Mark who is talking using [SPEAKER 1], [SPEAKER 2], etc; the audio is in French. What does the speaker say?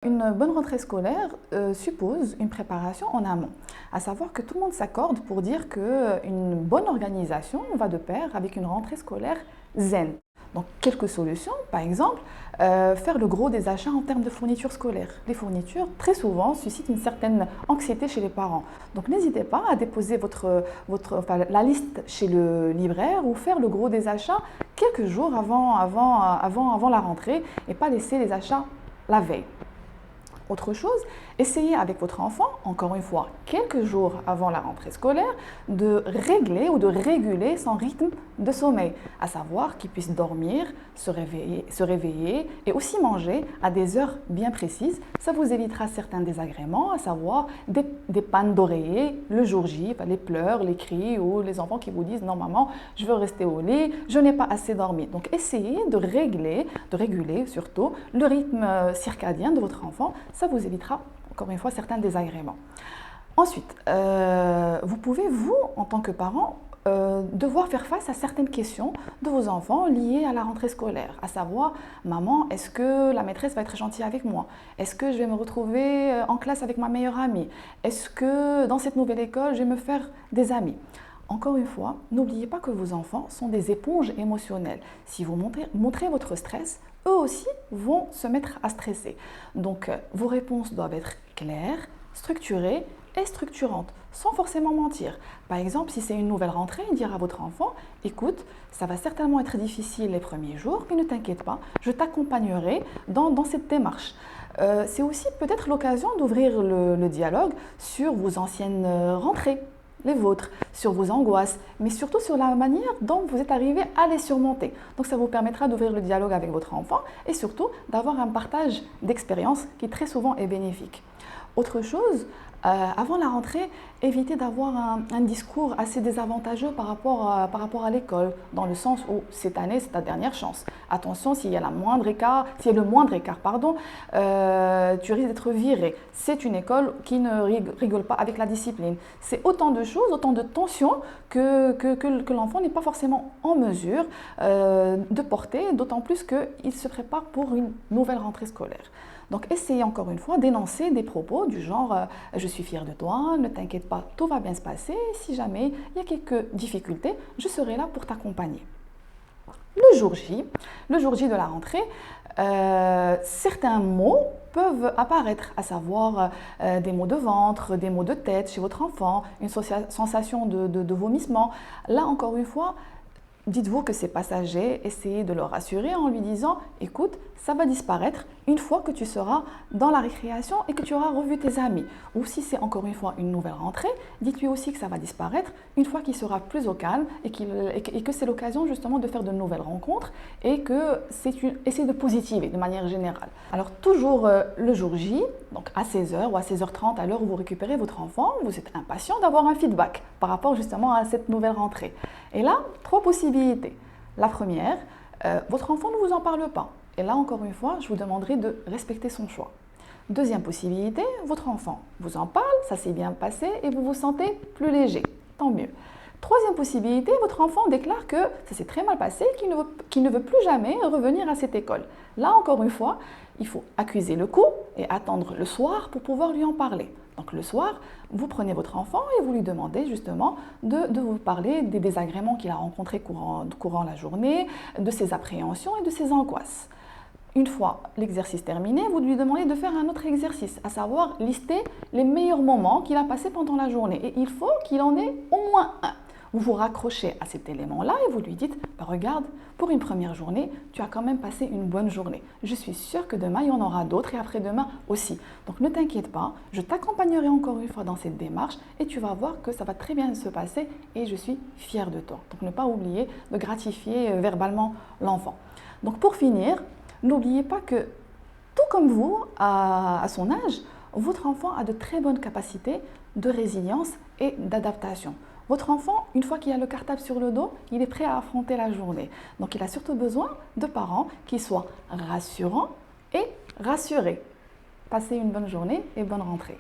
[SPEAKER 1] Une bonne rentrée scolaire suppose une préparation en amont, à savoir que tout le monde s'accorde pour dire qu'une bonne organisation va de pair avec une rentrée scolaire zen. Donc quelques solutions, par exemple, faire le gros des achats en termes de fournitures scolaires. Les fournitures, très souvent, suscitent une certaine anxiété chez les parents. Donc n'hésitez pas à déposer la liste chez le libraire ou faire le gros des achats quelques jours avant la rentrée et pas laisser les achats la veille. Autre chose, essayez avec votre enfant, encore une fois, quelques jours avant la rentrée scolaire, de régler ou de réguler son rythme de sommeil, à savoir qu'il puisse dormir, se réveiller et aussi manger à des heures bien précises. Ça vous évitera certains désagréments, à savoir des pannes d'oreiller le jour J, les pleurs, les cris ou les enfants qui vous disent « Non maman, je veux rester au lit, je n'ai pas assez dormi ». Donc essayez de réguler surtout le rythme circadien de votre enfant. Ça vous évitera, encore une fois, certains désagréments. Ensuite, vous pouvez, vous, en tant que parent, devoir faire face à certaines questions de vos enfants liées à la rentrée scolaire, à savoir, maman, est-ce que la maîtresse va être gentille avec moi? Est-ce que je vais me retrouver en classe avec ma meilleure amie? Est-ce que dans cette nouvelle école, je vais me faire des amis? Encore une fois, n'oubliez pas que vos enfants sont des éponges émotionnelles. Si vous montrez votre stress, eux aussi vont se mettre à stresser. Donc, vos réponses doivent être claires, structurées et structurantes, sans forcément mentir. Par exemple, si c'est une nouvelle rentrée, dire à votre enfant « Écoute, ça va certainement être difficile les premiers jours, mais ne t'inquiète pas, je t'accompagnerai dans cette démarche. » C'est aussi peut-être l'occasion d'ouvrir le dialogue sur vos anciennes rentrées, les vôtres, sur vos angoisses, mais surtout sur la manière dont vous êtes arrivé à les surmonter. Donc ça vous permettra d'ouvrir le dialogue avec votre enfant et surtout d'avoir un partage d'expérience qui très souvent est bénéfique. Autre chose, avant la rentrée, évitez d'avoir un discours assez désavantageux par rapport à l'école, dans le sens où cette année, c'est ta dernière chance. Attention, s'il y a le moindre écart, tu risques d'être viré. C'est une école qui ne rigole pas avec la discipline. C'est autant de choses, autant de tensions que l'enfant n'est pas forcément en mesure de porter, d'autant plus qu'il se prépare pour une nouvelle rentrée scolaire. Donc, essayez encore une fois d'énoncer des propos du genre « Je suis fière de toi, ne t'inquiète pas, tout va bien se passer. Si jamais il y a quelques difficultés, je serai là pour t'accompagner. » Le jour J de la rentrée, certains mots peuvent apparaître, à savoir des maux de ventre, des maux de tête chez votre enfant, une sensation de vomissement. Là, encore une fois, dites-vous que c'est passager, essayez de le rassurer en lui disant « Écoute, ça va disparaître une fois que tu seras dans la récréation et que tu auras revu tes amis. » Ou si c'est encore une fois une nouvelle rentrée, dites-lui aussi que ça va disparaître une fois qu'il sera plus au calme et que c'est l'occasion justement de faire de nouvelles rencontres et que essayez de positiver de manière générale. Alors toujours le jour J, donc à 16h ou à 16h30 à l'heure où vous récupérez votre enfant, vous êtes impatient d'avoir un feedback par rapport justement à cette nouvelle rentrée. Et là, 3 possibilités. La première, votre enfant ne vous en parle pas. Et là, encore une fois, je vous demanderai de respecter son choix. Deuxième possibilité, votre enfant vous en parle, ça s'est bien passé et vous vous sentez plus léger. Tant mieux. Troisième possibilité, votre enfant déclare que ça s'est très mal passé, qu'il ne veut plus jamais revenir à cette école. Là, encore une fois, il faut accuser le coup et attendre le soir pour pouvoir lui en parler. Donc le soir, vous prenez votre enfant et vous lui demandez justement de vous parler des désagréments qu'il a rencontrés courant la journée, de ses appréhensions et de ses angoisses. Une fois l'exercice terminé, vous lui demandez de faire un autre exercice, à savoir lister les meilleurs moments qu'il a passés pendant la journée. Et il faut qu'il en ait au moins un. Vous vous raccrochez à cet élément-là et vous lui dites « Regarde, pour une première journée, tu as quand même passé une bonne journée. Je suis sûre que demain, il y en aura d'autres et après-demain aussi. Donc ne t'inquiète pas, je t'accompagnerai encore une fois dans cette démarche et tu vas voir que ça va très bien se passer et je suis fière de toi. » Donc ne pas oublier de gratifier verbalement l'enfant. Donc pour finir, n'oubliez pas que, tout comme vous, à son âge, votre enfant a de très bonnes capacités de résilience et d'adaptation. Votre enfant, une fois qu'il a le cartable sur le dos, il est prêt à affronter la journée. Donc il a surtout besoin de parents qui soient rassurants et rassurés. Passez une bonne journée et bonne rentrée.